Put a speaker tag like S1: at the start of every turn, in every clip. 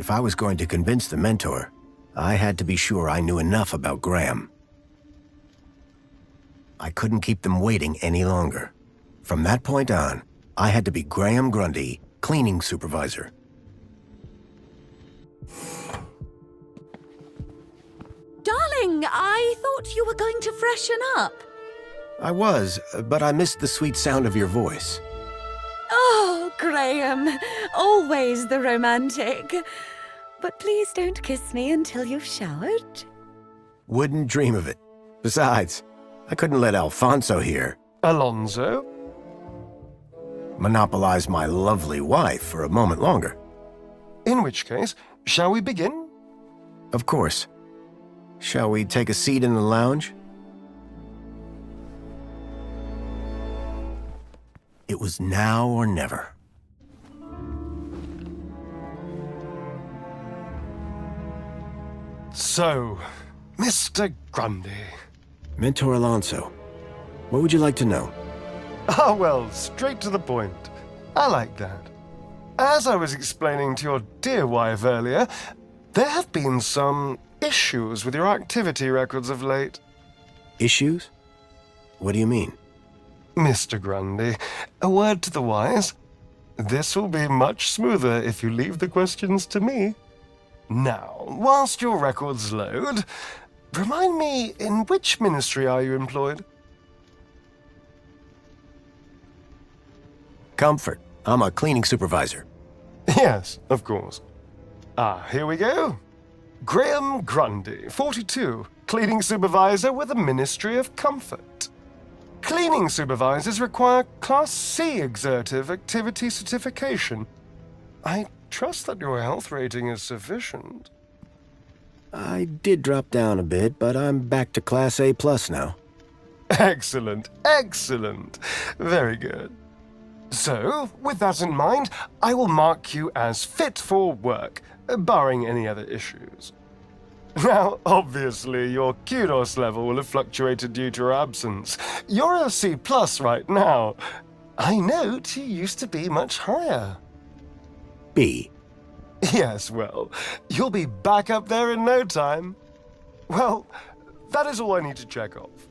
S1: If I was going to convince the mentor, I had to be sure I knew enough about Graham. I couldn't keep them waiting any longer. From that point on, I had to be Graham Grundy, cleaning supervisor.
S2: Darling, I thought you were going to freshen up.
S1: I was, but I missed the sweet sound of your voice.
S2: Oh, Graham, always the romantic. But please don't kiss me until you've showered.
S1: Wouldn't dream of it. Besides, I couldn't let Alfonso here.
S3: Alonso?
S1: Monopolize my lovely wife for a moment longer.
S3: In which case, shall we begin?
S1: Of course. Shall we take a seat in the lounge? It was now or never.
S3: So, Mr. Grundy.
S1: Mentor Alonso, what would you like to know?
S3: Ah, well, straight to the point. I like that. As I was explaining to your dear wife earlier, there have been some issues with your activity records of late.
S1: Issues? What do you mean?
S3: Mr. Grundy, a word to the wise. This will be much smoother if you leave the questions to me. Now, whilst your records load, remind me, in which ministry are you employed?
S1: Comfort. I'm a cleaning supervisor.
S3: Yes, of course. Ah, here we go. Graham Grundy, 42, cleaning supervisor with the Ministry of Comfort. Cleaning supervisors require Class C exertive activity certification. I trust that your health rating is sufficient.
S1: I did drop down a bit, but I'm back to Class A+ now.
S3: Excellent, excellent. Very good. So, with that in mind, I will mark you as fit for work, barring any other issues. Now, obviously, your kudos level will have fluctuated due to your absence. You're a C+ right now. I note you used to be much higher.
S1: B.
S3: Yes, well, you'll be back up there in no time. Well, that is all I need to check off.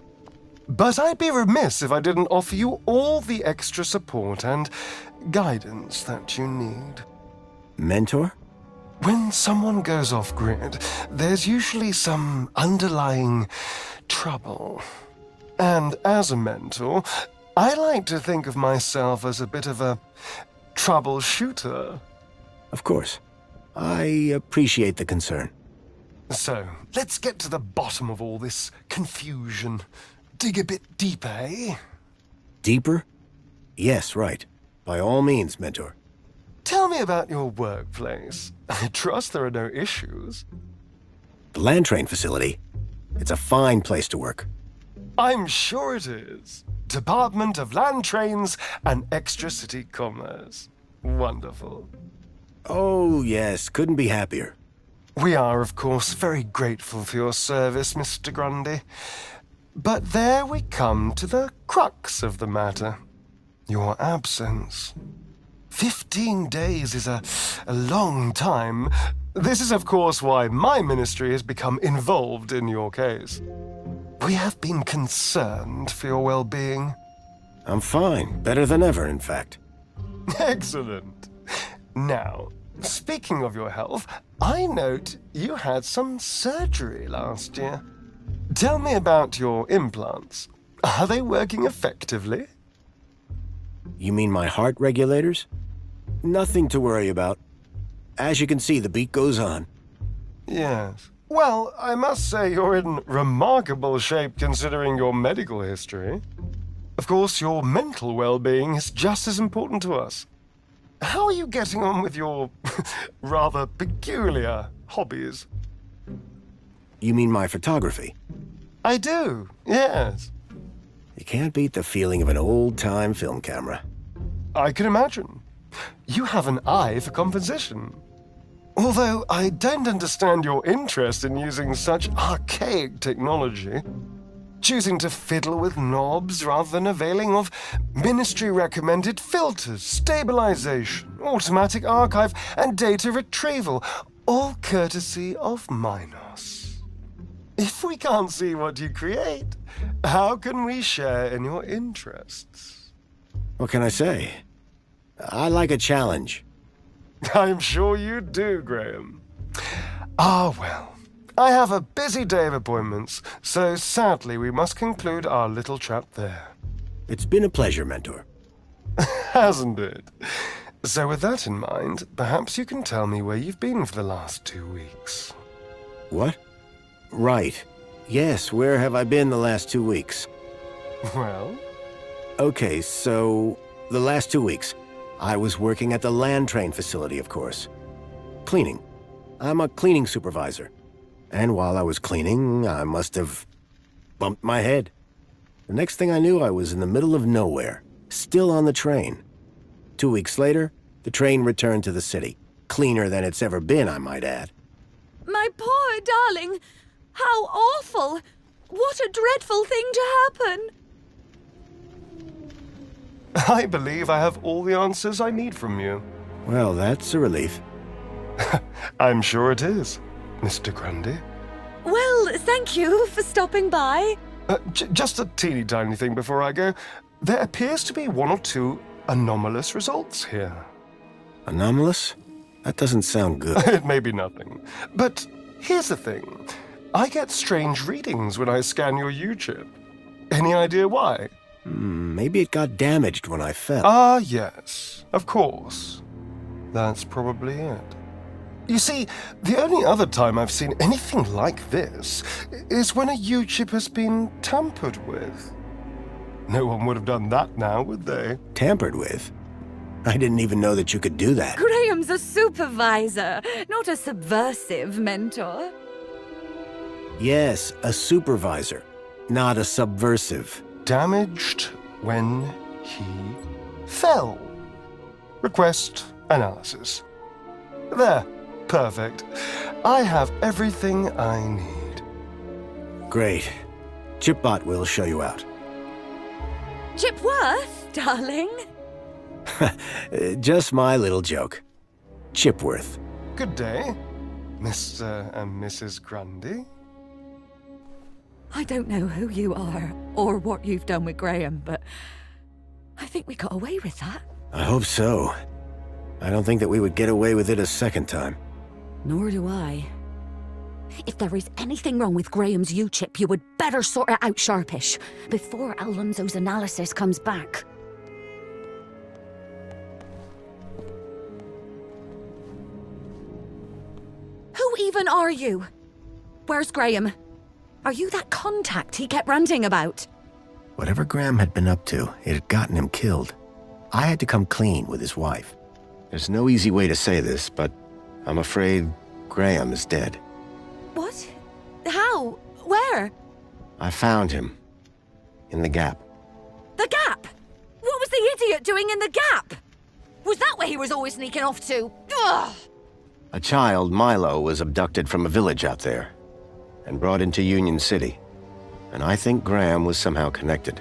S3: But I'd be remiss if I didn't offer you all the extra support and guidance that you need.
S1: Mentor?
S3: When someone goes off-grid, there's usually some underlying trouble. And as a mentor, I like to think of myself as a bit of a troubleshooter.
S1: Of course. I appreciate the concern.
S3: So, let's get to the bottom of all this confusion. Dig a bit deeper, eh?
S1: Deeper? Yes, right. By all means, Mentor.
S3: Tell me about your workplace. I trust there are no issues.
S1: The land train facility. It's a fine place to work.
S3: I'm sure it is. Department of Land Trains and Extra-City Commerce. Wonderful.
S1: Oh, yes. Couldn't be happier.
S3: We are, of course, very grateful for your service, Mr. Grundy. But there we come to the crux of the matter. Your absence. 15 days is a long time. This is, of course, why my ministry has become involved in your case. We have been concerned for your well-being.
S1: I'm fine. Better than ever, in fact.
S3: Excellent. Now, speaking of your health, I note you had some surgery last year. Tell me about your implants. Are they working effectively?
S1: You mean my heart regulators? Nothing to worry about. As you can see, the beat goes on.
S3: Yes. Well, I must say you're in remarkable shape considering your medical history. Of course, your mental well-being is just as important to us. How are you getting on with your rather peculiar hobbies?
S1: You mean my photography?
S3: I do, yes.
S1: You can't beat the feeling of an old-time film camera.
S3: I can imagine. You have an eye for composition. Although I don't understand your interest in using such archaic technology. Choosing to fiddle with knobs rather than availing of ministry-recommended filters, stabilization, automatic archive, and data retrieval, All courtesy of Minos. If we can't see what you create, how can we share in your interests?
S1: What can I say? I like a challenge.
S3: I'm sure you do, Graham. Ah, well. I have a busy day of appointments, so sadly we must conclude our little chat there.
S1: It's been a pleasure, Mentor.
S3: Hasn't it? So with that in mind, perhaps you can tell me where you've been for the last 2 weeks.
S1: What? Right. Yes, where have I been the last 2 weeks?
S3: Well?
S1: Okay, so the last 2 weeks, I was working at the land train facility, of course. Cleaning. I'm a cleaning supervisor. And while I was cleaning, I must have bumped my head. The next thing I knew, I was in the middle of nowhere, still on the train. 2 weeks later, the train returned to the city. Cleaner than it's ever been, I might add.
S2: My poor darling! How awful! What a dreadful thing to happen!
S3: I believe I have all the answers I need from you.
S1: Well, that's a relief.
S3: I'm sure it is, Mr. Grundy.
S2: Well, thank you for stopping by.
S3: Just a teeny tiny thing before I go. There appears to be 1 or 2 anomalous results here.
S1: Anomalous? That doesn't sound good.
S3: It may be nothing. But here's the thing. I get strange readings when I scan your U-chip. Any idea why?
S1: Maybe it got damaged when I fell.
S3: Ah, yes. Of course. That's probably it. You see, the only other time I've seen anything like this is when a U-chip has been tampered with. No one would have done that now, would they?
S1: Tampered with? I didn't even know that you could do that.
S2: Graham's a supervisor, not a subversive mentor.
S1: Yes, a supervisor, not a subversive.
S3: Damaged when he fell. Request analysis. There. Perfect. I have everything I need.
S1: Great. Chipbot will show you out.
S2: Chipworth, darling?
S1: Just my little joke. Chipworth.
S3: Good day, Mr. and Mrs. Grundy.
S2: I don't know who you are or what you've done with Graham, but I think we got away with that.
S1: I hope so. I don't think that we would get away with it a second time.
S2: Nor do I. If there is anything wrong with Graham's U-chip, you would better sort it out sharpish, before Alonso's analysis comes back. Who even are you? Where's Graham? Are you that contact he kept ranting about?
S1: Whatever Graham had been up to, it had gotten him killed. I had to come clean with his wife. There's no easy way to say this, but I'm afraid Graham is dead.
S2: What? How? Where?
S1: I found him. In the Gap.
S2: The Gap? What was the idiot doing in the Gap? Was that where he was always sneaking off to? Ugh!
S1: A child, Milo, was abducted from a village out there and brought into Union City. And I think Graham was somehow connected.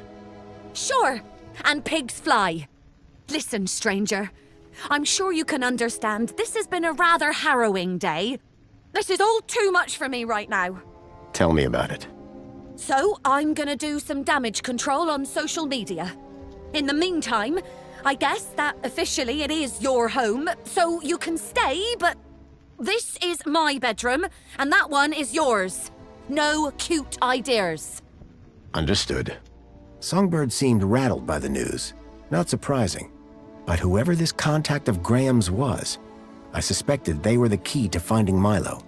S2: Sure, and pigs fly. Listen, stranger. I'm sure you can understand this has been a rather harrowing day. This is all too much for me right now.
S1: Tell me about it.
S2: So, I'm gonna do some damage control on social media. In the meantime, I guess that officially it is your home, so you can stay, but this is my bedroom, and that one is yours. No cute ideas.
S1: Understood. Songbird seemed rattled by the news. Not surprising. But whoever this contact of Graham's was, I suspected they were the key to finding Milo.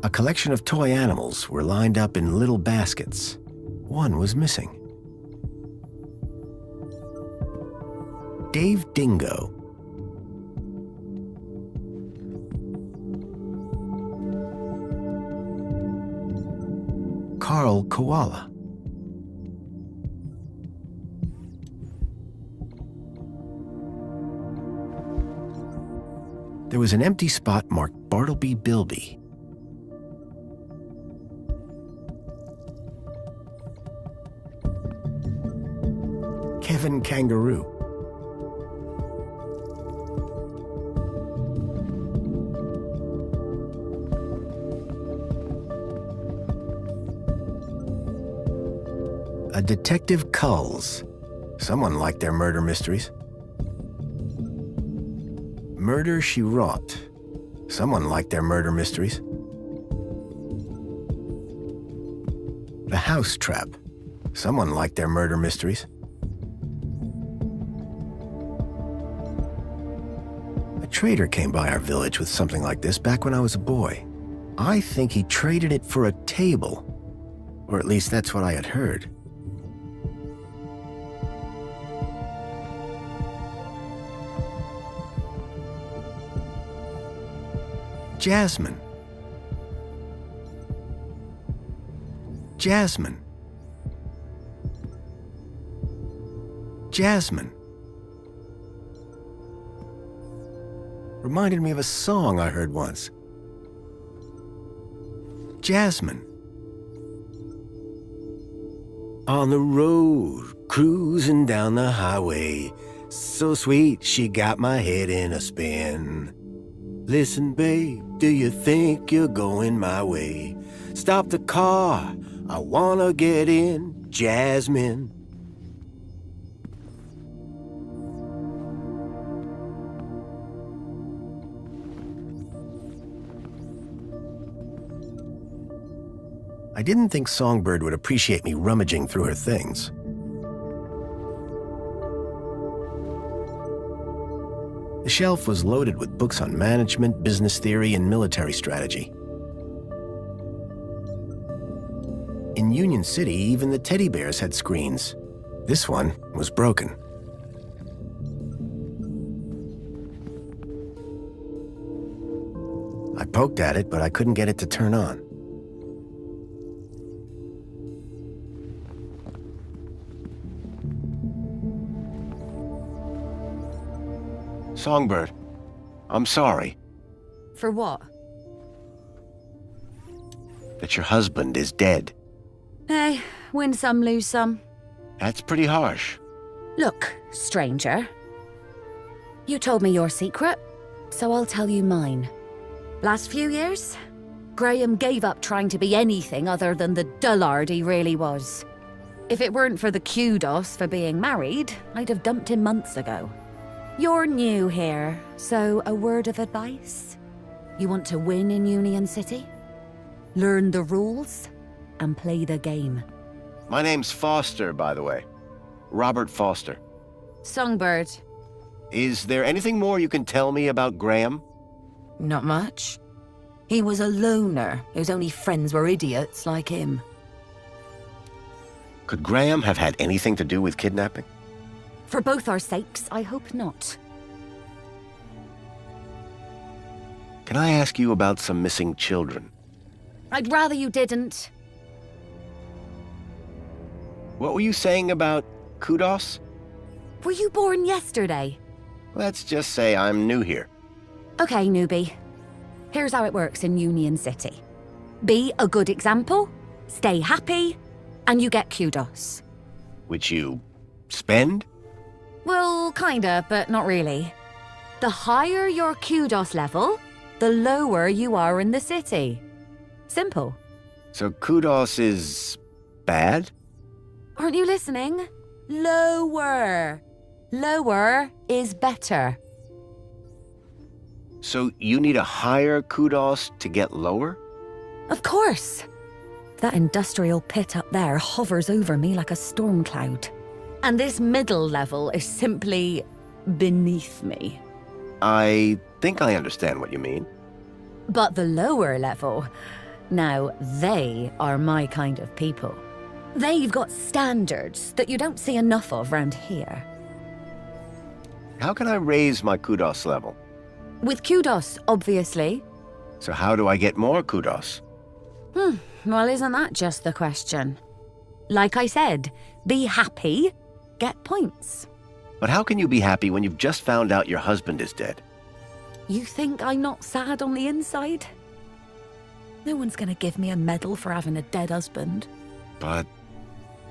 S1: A collection of toy animals were lined up in little baskets. One was missing. Dave Dingo. Carl Koala. There was an empty spot marked Bartleby Bilby. Kevin Kangaroo. A Detective Culls. Someone liked their murder mysteries. Murder, She Wrought. Someone liked their murder mysteries. The House Trap. Someone liked their murder mysteries. A trader came by our village with something like this back when I was a boy. I think he traded it for a table, or at least that's what I had heard. Jasmine. Jasmine. Jasmine. Reminded me of a song I heard once. Jasmine. On the road, cruising down the highway, so sweet she got my head in a spin. Listen, babe, do you think you're going my way? Stop the car, I wanna get in, Jasmine. I didn't think Songbird would appreciate me rummaging through her things. The shelf was loaded with books on management, business theory, and military strategy. In Union City, even the teddy bears had screens. This one was broken. I poked at it, but I couldn't get it to turn on. Songbird, I'm sorry.
S2: For what?
S1: That your husband is dead.
S2: Hey, win some, lose some.
S1: That's pretty harsh.
S2: Look, stranger. You told me your secret, so I'll tell you mine. Last few years, Graham gave up trying to be anything other than the dullard he really was. If it weren't for the kudos for being married, I'd have dumped him months ago. You're new here, so a word of advice? You want to win in Union City? Learn the rules and play the game.
S1: My name's Foster, by the way. Robert Foster.
S2: Songbird.
S1: Is there anything more you can tell me about Graham?
S4: Not much. He was a loner whose only friends were idiots like him.
S1: Could Graham have had anything to do with kidnapping?
S2: For both our sakes, I hope not.
S1: Can I ask you about some missing children?
S2: I'd rather you didn't.
S1: What were you saying about kudos?
S2: Were you born yesterday?
S1: Let's just say I'm new here.
S2: Okay, newbie. Here's how it works in Union City. Be a good example, stay happy, and you get kudos.
S1: Which you spend?
S2: Well, kinda, but not really. The higher your kudos level, the lower you are in the city. Simple.
S1: So kudos is bad?
S2: Aren't you listening? Lower. Lower is better.
S1: So you need a higher kudos to get lower?
S2: Of course. That industrial pit up there hovers over me like a storm cloud. And this middle level is simply beneath me.
S1: I think I understand what you mean.
S2: But the lower level, now they are my kind of people. They've got standards that you don't see enough of round here.
S1: How can I raise my kudos level?
S2: With kudos, obviously.
S1: So how do I get more kudos?
S2: Well, isn't that just the question? Like I said, be happy, get points.
S1: But how can you be happy when you've just found out your husband is dead?
S2: You think I'm not sad on the inside? No one's gonna give me a medal for having a dead husband.
S1: But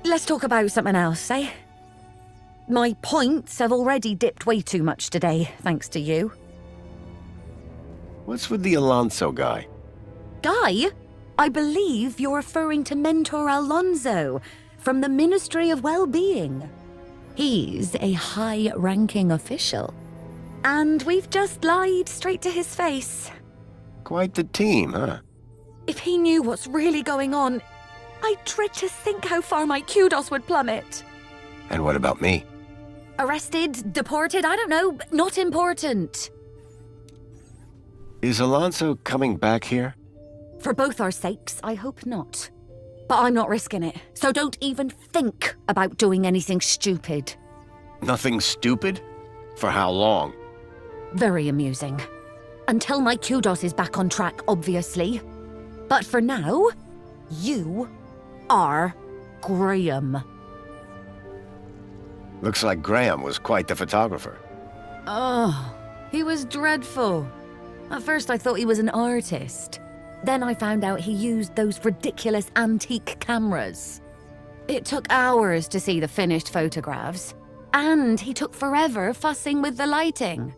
S2: Let's talk about something else, eh? My points have already dipped way too much today, thanks to you.
S1: what's with the Alonso guy?
S2: Guy? I believe you're referring to Mentor Alonso from the Ministry of Well-Being. He's a high-ranking official. And we've just lied straight to his face.
S1: Quite the team, huh?
S2: If he knew what's really going on, I dread to think how far my kudos would plummet.
S1: And what about me?
S2: Arrested, deported, I don't know, not important.
S1: Is Alonso coming back here?
S2: For both our sakes, I hope not. But I'm not risking it, so don't even think about doing anything stupid.
S1: Nothing stupid? For how long?
S2: Very amusing. Until my kudos is back on track, obviously. But for now, you are Graham.
S1: Looks like Graham was quite the photographer.
S2: Oh, he was dreadful. At first I thought he was an artist. Then I found out he used those ridiculous antique cameras. It took hours to see the finished photographs. And he took forever fussing with the lighting.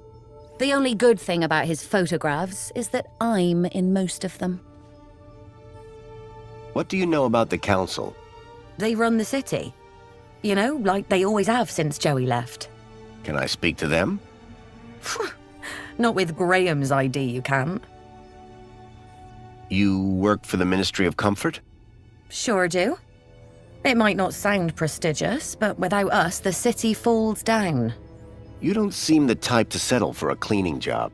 S2: The only good thing about his photographs is that I'm in most of them.
S1: What do you know about the council?
S2: They run the city. You know, like they always have since Joey left.
S1: Can I speak to them?
S2: Not with Graham's ID, you can't.
S1: You work for the Ministry of Comfort?
S2: Sure do. It might not sound prestigious, but without us, the city falls down.
S1: You don't seem the type to settle for a cleaning job.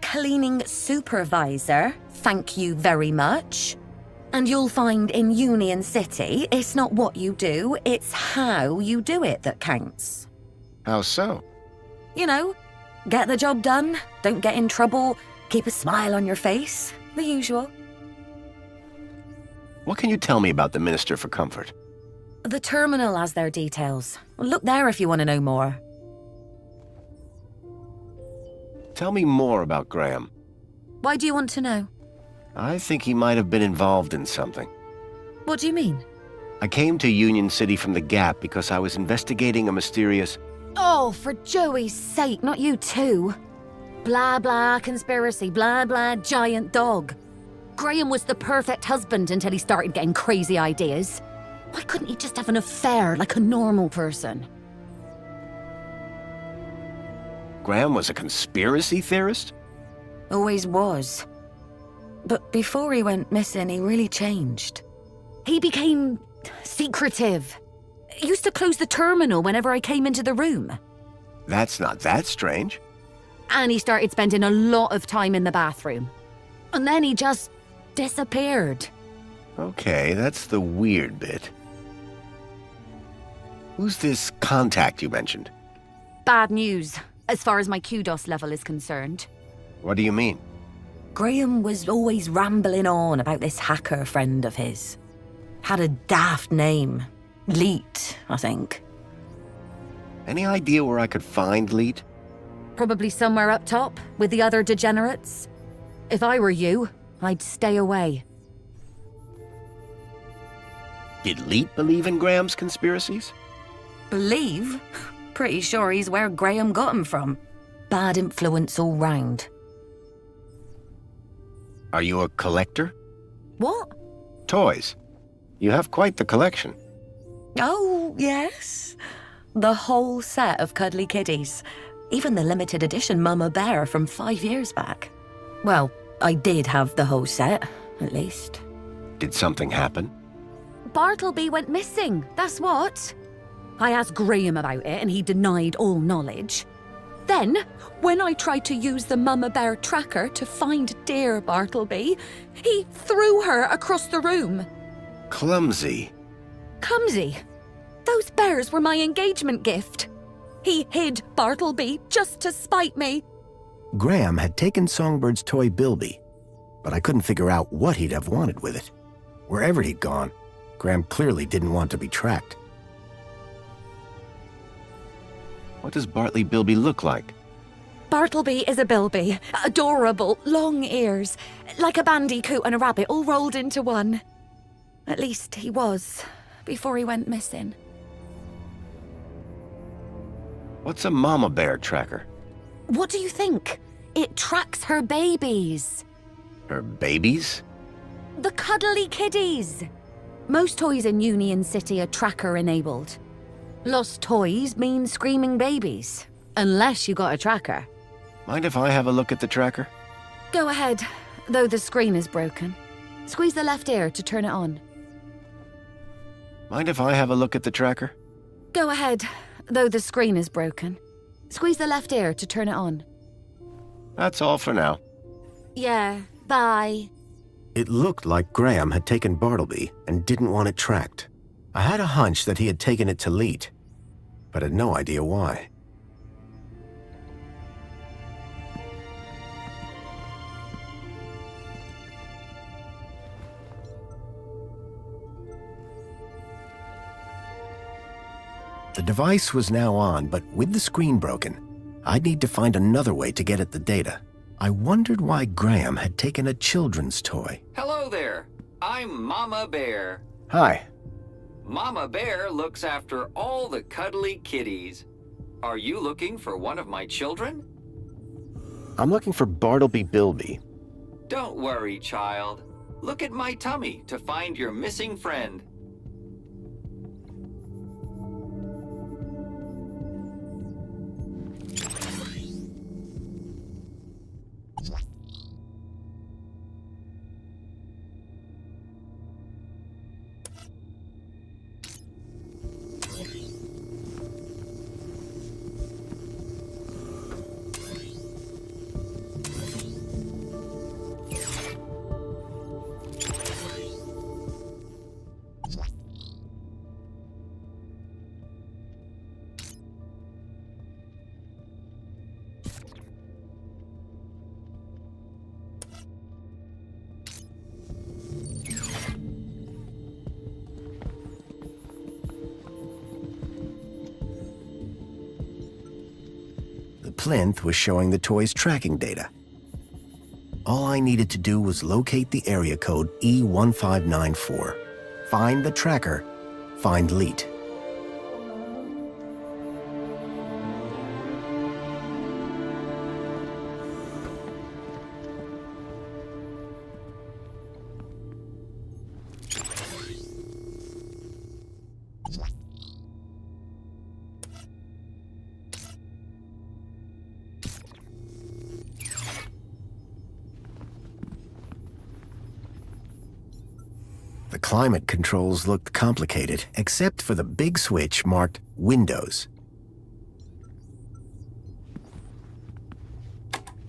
S2: Cleaning supervisor, thank you very much. And you'll find in Union City, it's not what you do, it's how you do it that counts.
S1: How so?
S2: You know, get the job done, don't get in trouble, keep a smile on your face, the usual.
S1: What can you tell me about the Minister for Comfort?
S2: The terminal has their details. Look there if you want to know more.
S1: Tell me more about Graham.
S2: Why do you want to know?
S1: I think he might have been involved in something.
S2: What do you mean?
S1: I came to Union City from the Gap because I was investigating a mysterious...
S2: Oh, for Joey's sake, not you too. Blah, blah, conspiracy, blah, blah, giant dog. Graham was the perfect husband until he started getting crazy ideas. Why couldn't he just have an affair like a normal person?
S1: Graham was a conspiracy theorist?
S2: Always was. But before he went missing, he really changed. He became secretive. He used to close the terminal whenever I came into the room.
S1: That's not that strange.
S2: And he started spending a lot of time in the bathroom. And then he just disappeared.
S1: Okay, that's the weird bit. Who's this contact you mentioned?
S2: Bad news, as far as my kudos level is concerned.
S1: What do you mean?
S4: Graham was always rambling on about this hacker friend of his. Had a daft name. Leet, I think.
S1: Any idea where I could find Leet?
S2: Probably somewhere up top, with the other degenerates. If I were you, I'd stay away.
S1: Did Leet believe in Graham's conspiracies?
S4: Believe? Pretty sure he's where Graham got him from. Bad influence all round.
S1: Are you a collector?
S2: What?
S1: Toys. You have quite the collection.
S4: Oh, yes. The whole set of cuddly kiddies. Even the limited edition Mama Bear from 5 years back. Well, I did have the whole set, at least.
S1: Did something happen?
S2: Bartleby went missing, that's what. I asked Graham about it and he denied all knowledge. Then, when I tried to use the Mama Bear tracker to find dear Bartleby, he threw her across the room.
S1: Clumsy.
S2: Clumsy? Those bears were my engagement gift. He hid Bartleby just to spite me.
S1: Graham had taken Songbird's toy Bilby, but I couldn't figure out what he'd have wanted with it. Wherever he'd gone, Graham clearly didn't want to be tracked. What does Bartleby Bilby look like?
S2: Bartleby is a bilby. Adorable, long ears. Like a bandicoot and a rabbit all rolled into one. At least he was, before he went missing.
S1: What's a mama bear tracker?
S2: What do you think? It tracks her babies.
S1: Her babies?
S2: The cuddly kiddies. Most toys in Union City are tracker-enabled. Lost toys mean screaming babies. Unless you got a tracker.
S1: Mind if I have a look at the tracker?
S2: Go ahead, though the screen is broken. Squeeze the left ear to turn it on.
S1: Mind if I have a look at the tracker?
S2: Go ahead, though the screen is broken. Squeeze the left ear to turn it on.
S1: That's all for now.
S2: Yeah, bye.
S1: It looked like Graham had taken Bartleby and didn't want it tracked. I had a hunch that he had taken it to Leet, but had no idea why. The device was now on, but with the screen broken, I'd need to find another way to get at the data. I wondered why Graham had taken a children's toy.
S5: Hello there. I'm Mama Bear.
S1: Hi.
S5: Mama Bear looks after all the cuddly kitties. Are you looking for one of my children?
S1: I'm looking for Bartleby Bilby.
S5: Don't worry, child. Look at my tummy to find your missing friend.
S1: Plinth was showing the toy's tracking data. All I needed to do was locate the area code E1594, find the tracker, find Leet. The climate controls looked complicated, except for the big switch marked Windows.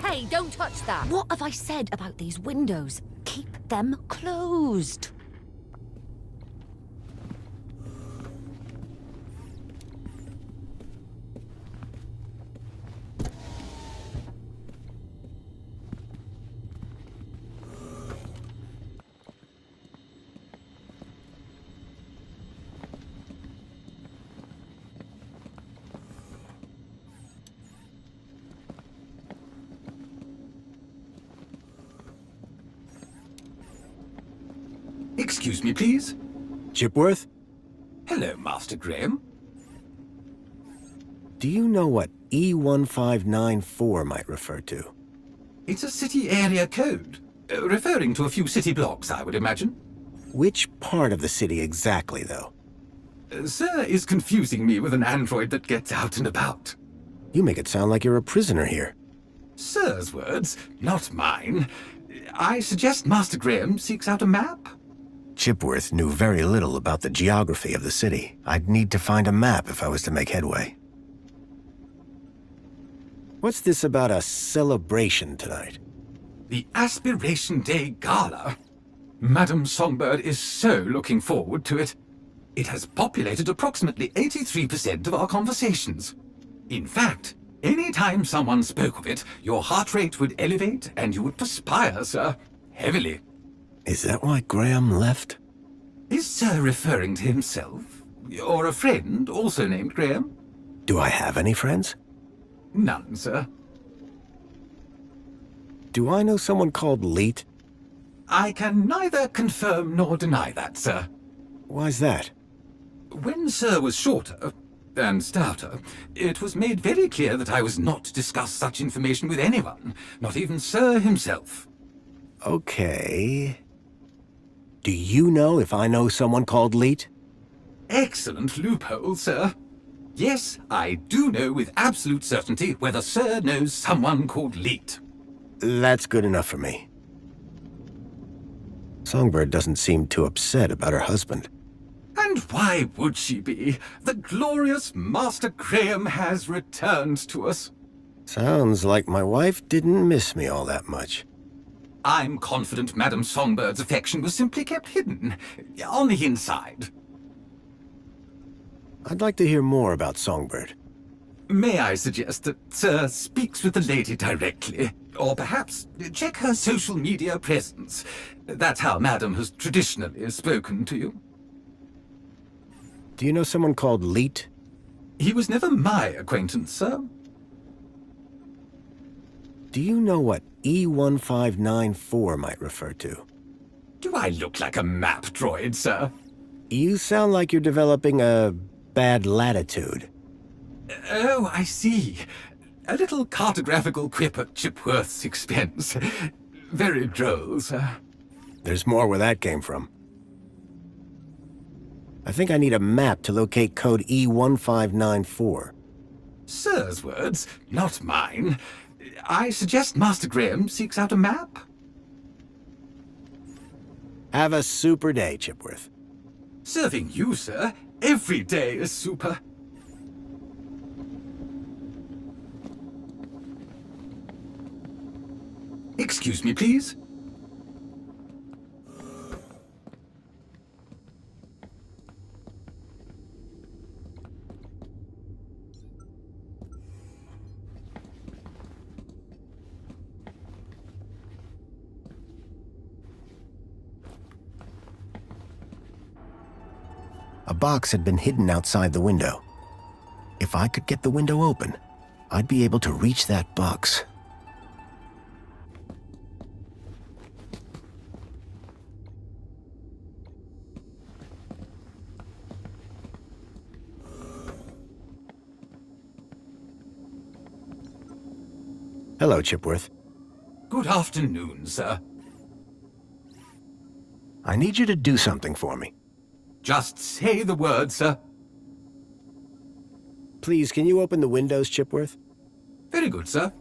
S2: Hey, don't touch that. What have I said about these windows? Keep them closed.
S6: Excuse me, please.
S1: Chipworth?
S6: Hello, Master Graham.
S1: Do you know what E1594 might refer to?
S6: It's a city area code, referring to a few city blocks, I would imagine.
S1: Which part of the city exactly, though?
S6: Sir is confusing me with an android that gets out and about.
S1: You make it sound like you're a prisoner here.
S6: Sir's words, not mine. I suggest Master Graham seeks out a map.
S1: Chipworth knew very little about the geography of the city. I'd need to find a map if I was to make headway. What's this about a celebration tonight?
S6: The Aspiration Day Gala. Madame Songbird is so looking forward to it. It has populated approximately 83% of our conversations. In fact, any time someone spoke of it, your heart rate would elevate and you would perspire, sir. Heavily.
S1: Is that why Graham left?
S6: Is Sir referring to himself? Or a friend also named Graham?
S1: Do I have any friends?
S6: None, sir.
S1: Do I know someone called Leet?
S6: I can neither confirm nor deny that, sir.
S1: Why's that?
S6: When Sir was shorter and stouter, it was made very clear that I was not to discuss such information with anyone, not even Sir himself.
S1: Okay. Do you know if I know someone called Leet?
S6: Excellent loophole, sir. Yes, I do know with absolute certainty whether Sir knows someone called Leet.
S1: That's good enough for me. Songbird doesn't seem too upset about her husband.
S6: And why would she be? The glorious Master Graham has returned to us.
S1: Sounds like my wife didn't miss me all that much.
S6: I'm confident Madame Songbird's affection was simply kept hidden, on the inside.
S1: I'd like to hear more about Songbird.
S6: May I suggest that Sir speaks with the lady directly? Or perhaps check her social media presence. That's how Madame has traditionally spoken to you.
S1: Do you know someone called Leet?
S6: He was never my acquaintance, sir.
S1: Do you know what E1594 might refer to?
S6: Do I look like a map droid, sir?
S1: You sound like you're developing a bad latitude.
S6: Oh, I see. A little cartographical quip at Chipworth's expense. Very droll, sir.
S1: There's more where that came from. I think I need a map to locate code E1594.
S6: Sir's words, not mine. I suggest Master Graham seeks out a map.
S1: Have a super day, Chipworth.
S6: Serving you, sir. Every day is super. Excuse me, please.
S1: A box had been hidden outside the window. If I could get the window open, I'd be able to reach that box. Hello, Chipworth.
S6: Good afternoon, sir.
S1: I need you to do something for me.
S6: Just say the word, sir.
S1: Please, can you open the windows, Chipworth?
S6: Very good, sir.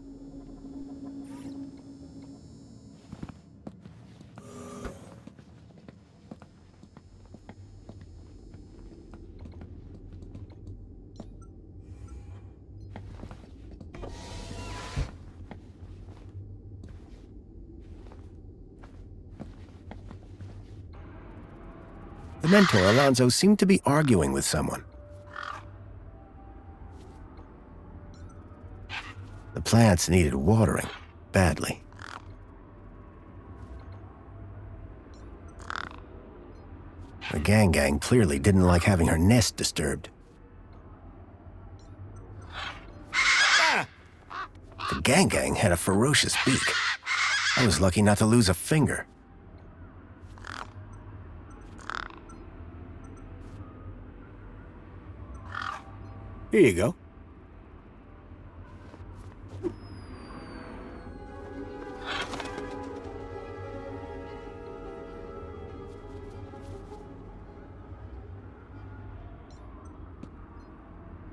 S1: The mentor, Alonzo, seemed to be arguing with someone. The plants needed watering, badly. The Gang clearly didn't like having her nest disturbed. The Gang had a ferocious beak. I was lucky not to lose a finger. Here you go.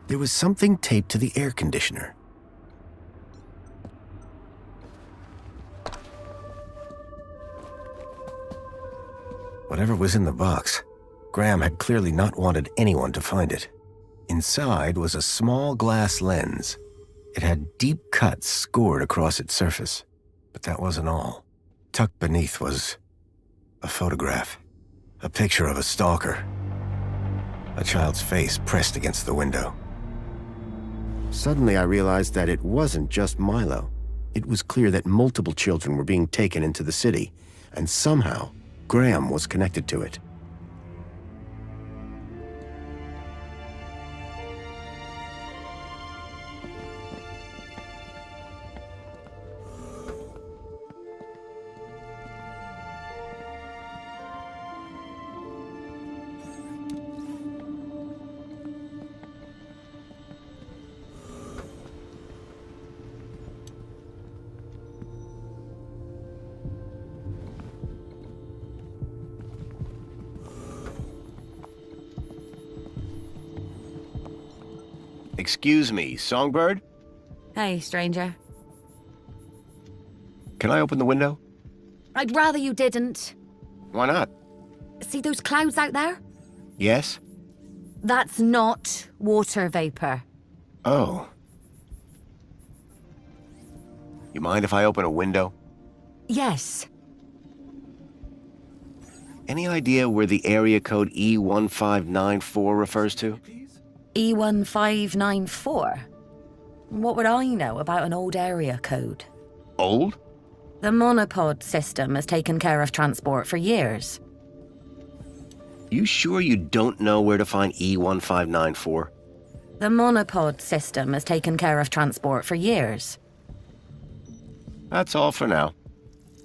S1: There was something taped to the air conditioner. Whatever was in the box, Graham had clearly not wanted anyone to find it. Inside was a small glass lens. It had deep cuts scored across its surface. But that wasn't all. Tucked beneath was a photograph. A picture of a stalker. A child's face pressed against the window. Suddenly I realized that it wasn't just Milo. It was clear that multiple children were being taken into the city, and somehow Graham was connected to it. Excuse me, Songbird?
S2: Hey, stranger.
S1: Can I open the window?
S2: I'd rather you didn't.
S1: Why not?
S2: See those clouds out there?
S1: Yes?
S2: That's not water vapor.
S1: Oh. You mind if I open a window?
S2: Yes.
S1: Any idea where the area code E1594 refers to?
S4: E1594? What would I know about an old area code?
S1: Old?
S4: The monopod system has taken care of transport for years.
S1: You sure you don't know where to find E1594?
S4: The monopod system has taken care of transport for years.
S1: That's all for now.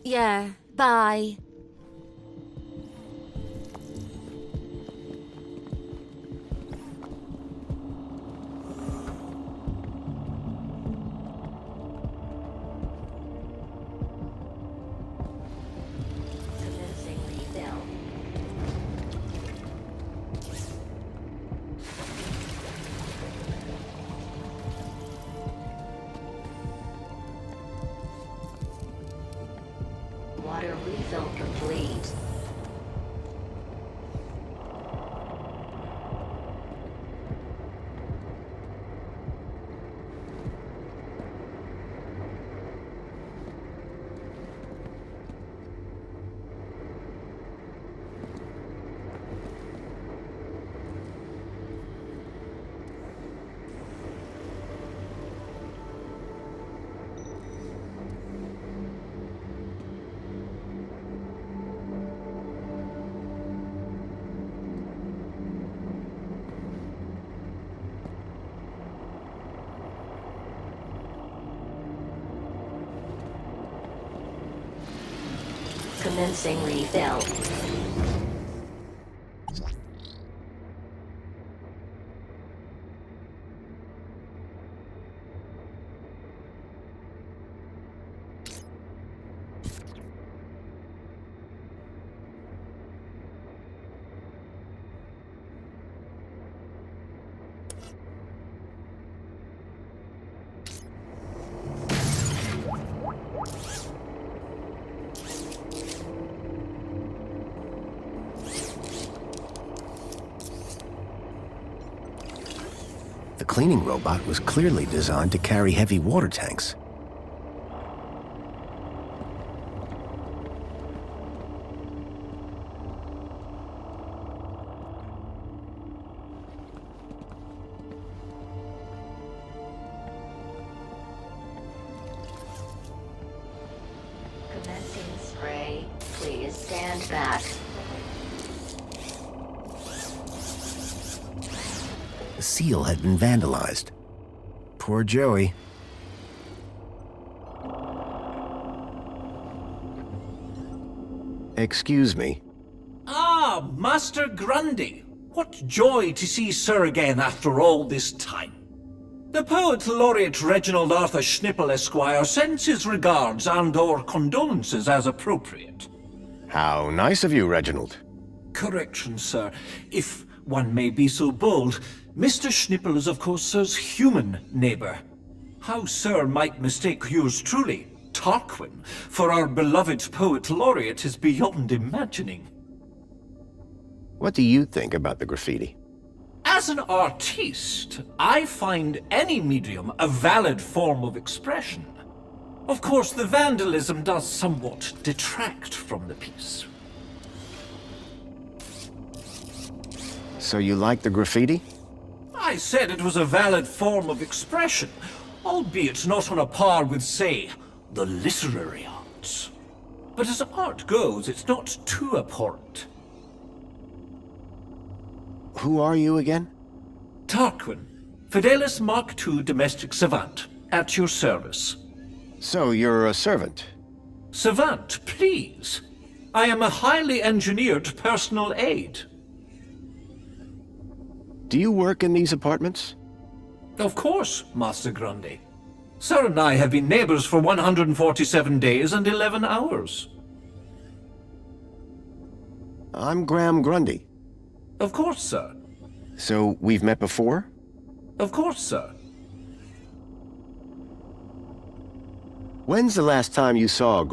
S2: Yeah, bye.
S4: Water refill complete. Commencing refill.
S1: The cleaning robot was clearly designed to carry heavy water tanks.
S4: Commencing spray. Please stand back.
S1: The seal had been vandalized. Poor Joey. Excuse me.
S7: Ah, Master Grundy. What joy to see Sir again after all this time. The Poet Laureate Reginald Arthur Schnipple Esquire sends his regards and/or condolences as appropriate.
S1: How nice of you, Reginald.
S7: Correction, sir. If one may be so bold, Mr. Schnipple is of course Sir's human neighbor. How Sir might mistake yours truly, Tarquin, for our beloved Poet Laureate is beyond imagining.
S1: What do you think about the graffiti?
S7: As an artiste, I find any medium a valid form of expression. Of course, the vandalism does somewhat detract from the piece.
S1: So you like the graffiti?
S7: I said it was a valid form of expression, albeit not on a par with, say, the literary arts. But as art goes, it's not too abhorrent.
S1: Who are you again?
S7: Tarquin, Fidelis Mark II domestic savant, at your service.
S1: So you're a servant?
S7: Savant, please. I am a highly engineered personal aid.
S1: Do you work in these apartments?
S7: Of course, Master Grundy. Sir and I have been neighbors for 147 days and 11 hours.
S1: I'm Graham Grundy.
S7: Of course, sir.
S1: So we've met before?
S7: Of course, sir.
S1: When's the last time you saw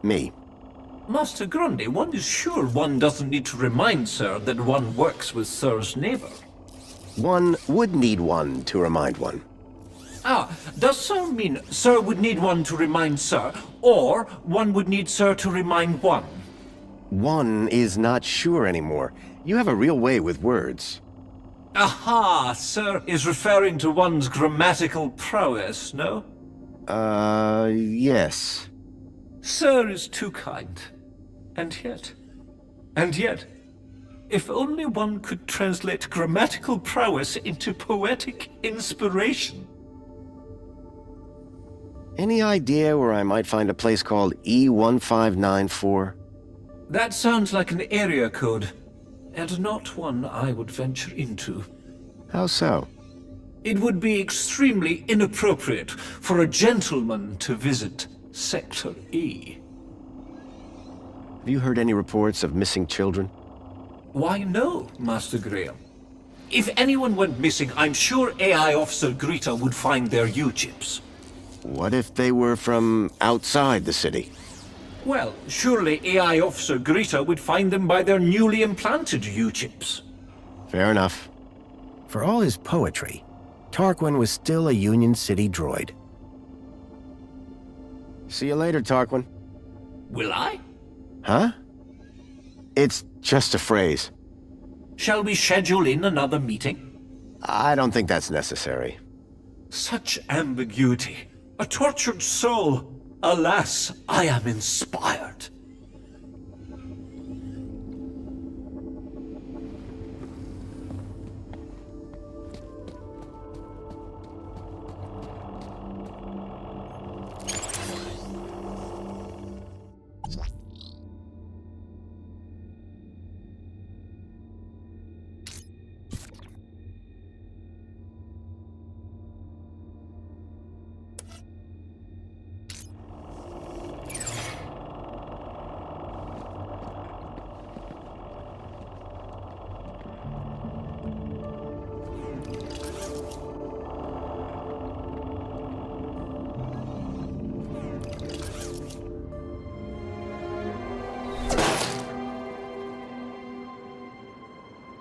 S1: me?
S7: Master Grundy, one is sure one doesn't need to remind Sir that one works with Sir's neighbor.
S1: One would need one to remind one.
S7: Ah, does Sir mean Sir would need one to remind Sir, or one would need Sir to remind one?
S1: One is not sure anymore. You have a real way with words.
S7: Aha! Sir is referring to one's grammatical prowess, no?
S1: Yes.
S7: Sir is too kind. And yet, if only one could translate grammatical prowess into poetic inspiration.
S1: Any idea where I might find a place called E1594?
S7: That sounds like an area code, and not one I would venture into.
S1: How so?
S7: It would be extremely inappropriate for a gentleman to visit Sector E.
S1: Have you heard any reports of missing children?
S7: Why, no, Master Graham. If anyone went missing, I'm sure AI Officer Greta would find their U-chips.
S1: What if they were from outside the city?
S7: Well, surely AI Officer Greta would find them by their newly implanted U-chips.
S1: Fair enough. For all his poetry, Tarquin was still a Union City droid. See you later, Tarquin.
S7: Will I?
S1: Huh? It's just a phrase.
S7: Shall we schedule in another meeting?
S1: I don't think that's necessary.
S7: Such ambiguity. A tortured soul. Alas, I am inspired.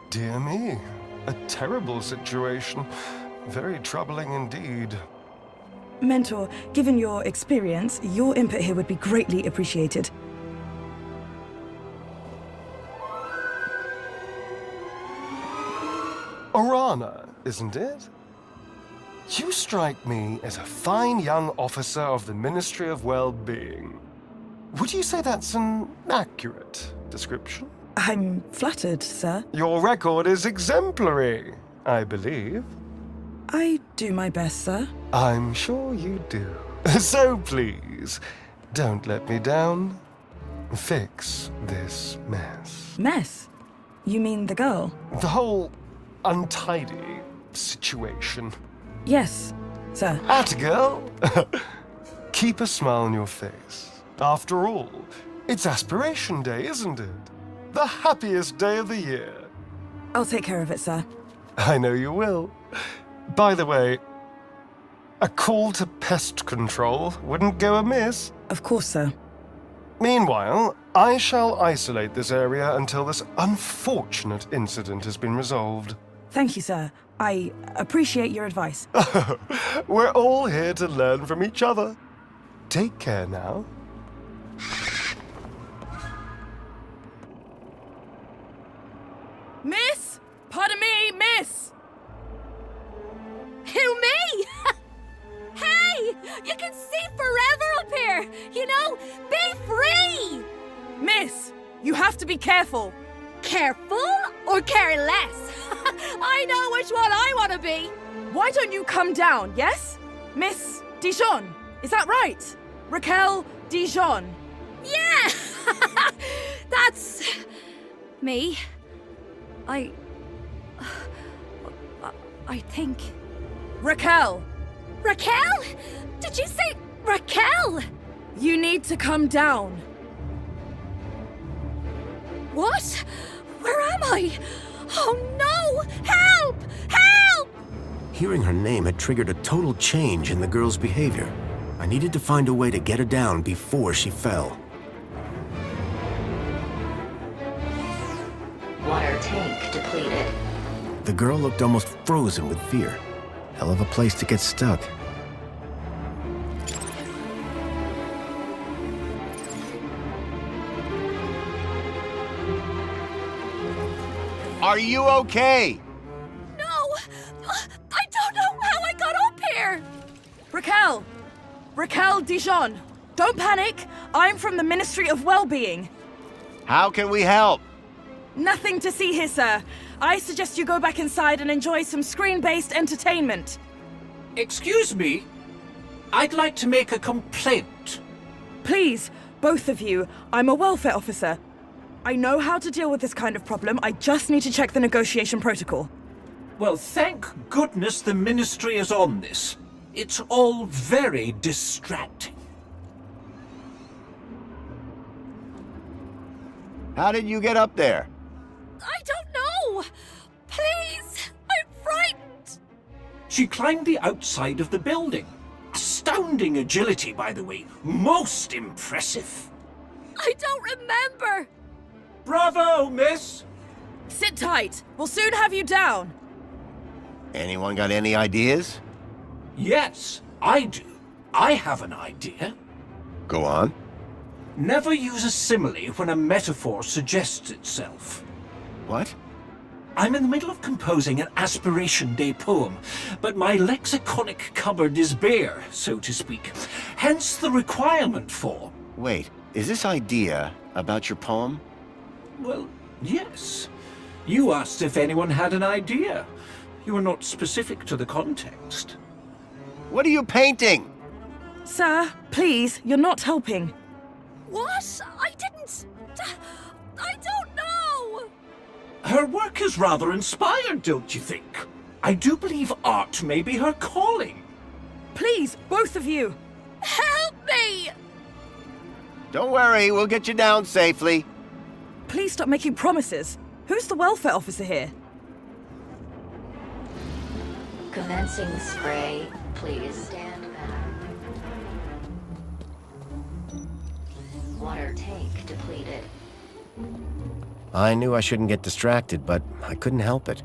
S3: Dear me, a terrible situation. Very troubling indeed.
S8: Mentor, given your experience, your input here would be greatly appreciated.
S3: Orana, isn't it? You strike me as a fine young officer of the Ministry of Well-Being. Would you say that's an accurate description?
S8: I'm flattered, sir.
S3: Your record is exemplary, I believe.
S8: I do my best, sir.
S3: I'm sure you do. So please, don't let me down. Fix this mess.
S8: Mess? You mean the girl?
S3: The whole untidy situation.
S8: Yes, sir.
S3: Atta girl! Keep a smile on your face. After all, it's Aspiration Day, isn't it? The happiest day of the year.
S8: I'll take care of it, sir.
S3: I know you will. By the way, a call to pest control wouldn't go amiss.
S8: Of course, sir.
S3: Meanwhile, I shall isolate this area until this unfortunate incident has been resolved.
S8: Thank you, sir. I appreciate your advice.
S3: We're all here to learn from each other. Take care now.
S8: Miss! Pardon me, miss!
S2: Who, me? Hey! You can see forever up here! You know, be free!
S8: Miss! You have to be careful!
S2: Careful or careless? I know which one I want to be!
S8: Why don't you come down, yes? Miss Dijon, is that right? Raquel Dijon.
S2: Yeah! That's... me. I think...
S8: Raquel!
S2: Raquel? Did you say Raquel?
S8: You need to come down.
S2: What? Where am I? Oh no! Help! Help!
S1: Hearing her name had triggered a total change in the girl's behavior. I needed to find a way to get her down before she fell.
S9: Water tank depleted.
S1: The girl looked almost frozen with fear. Hell of a place to get stuck.
S10: Are you okay?
S2: No! I don't know how I got up here!
S8: Raquel! Raquel Dijon! Don't panic! I'm from the Ministry of Wellbeing.
S10: How can we help?
S8: Nothing to see here, sir. I suggest you go back inside and enjoy some screen-based entertainment.
S7: Excuse me? I'd like to make a complaint.
S8: Please, both of you. I'm a welfare officer. I know how to deal with this kind of problem. I just need to check the negotiation protocol.
S7: Well, thank goodness the Ministry is on this. It's all very distracting.
S10: How did you get up there?
S2: I don't know! Please! I'm frightened!
S7: She climbed the outside of the building. Astounding agility, by the way. Most impressive.
S2: I don't remember!
S7: Bravo, miss!
S8: Sit tight. We'll soon have you down.
S10: Anyone got any ideas?
S7: Yes, I do. I have an idea.
S10: Go on.
S7: Never use a simile when a metaphor suggests itself.
S10: What?
S7: I'm in the middle of composing an Aspiration Day poem, but my lexiconic cupboard is bare, so to speak. Hence the requirement for...
S10: Wait, is this idea about your poem?
S7: Well, yes. You asked if anyone had an idea. You were not specific to the context.
S10: What are you painting?
S8: Sir, please, you're not helping.
S2: What? I didn't... I don't know!
S7: Her work is rather inspired, don't you think? I do believe art may be her calling.
S8: Please, both of you.
S2: Help me!
S10: Don't worry, we'll get you down safely.
S8: Please stop making promises. Who's the welfare officer here?
S9: Commencing spray. Please stand back. Water tank depleted.
S1: I knew I shouldn't get distracted, but I couldn't help it.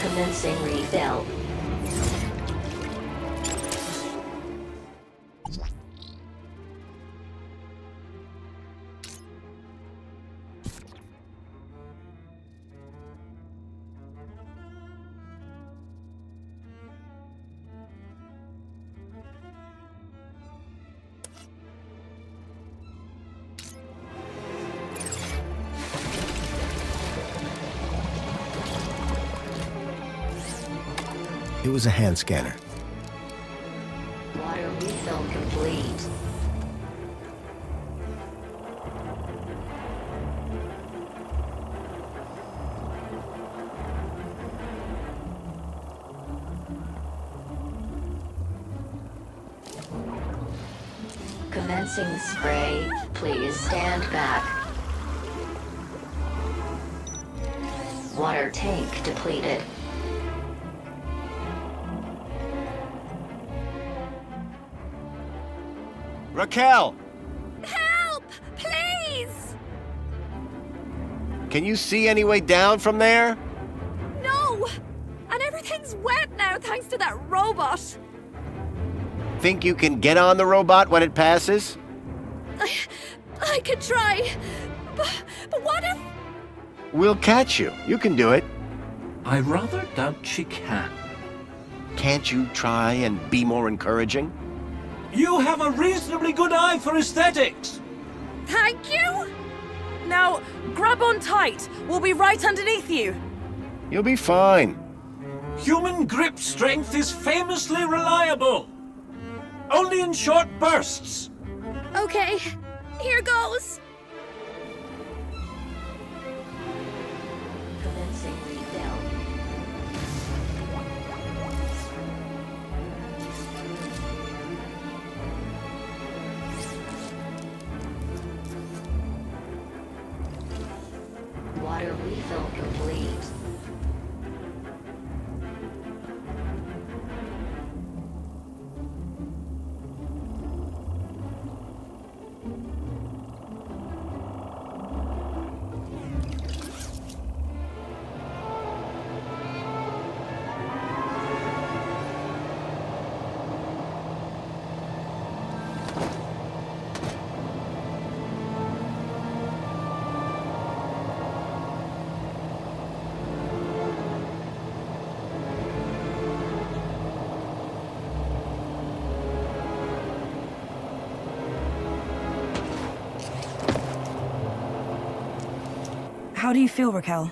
S9: Commencing refill.
S1: It was a hand scanner.
S9: Water refill complete. Commencing spray. Please stand back. Water tank depleted.
S10: Raquel!
S2: Help! Please!
S10: Can you see any way down from there?
S2: No! And everything's wet now thanks to that robot.
S10: Think you can get on the robot when it passes?
S2: I could try. But what if...
S10: We'll catch you. You can do it.
S7: I rather doubt she can.
S10: Can't you try and be more encouraging?
S7: You have a reasonably good eye for aesthetics.
S8: Thank you! Now, grab on tight. We'll be right underneath you.
S10: You'll be fine.
S7: Human grip strength is famously reliable. Only in short bursts.
S2: Okay, here goes.
S9: Commencing refill. Water refill complete.
S8: How do you feel, Raquel?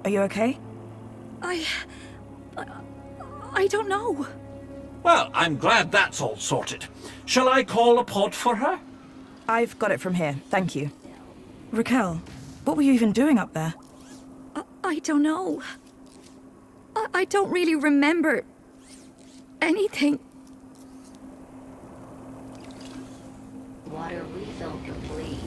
S8: Are you okay?
S2: I don't know.
S7: Well, I'm glad that's all sorted. Shall I call a pod for her?
S8: I've got it from here, thank you. Raquel, what were you even doing up there?
S2: I don't know. I don't really remember anything.
S9: Water refill complete.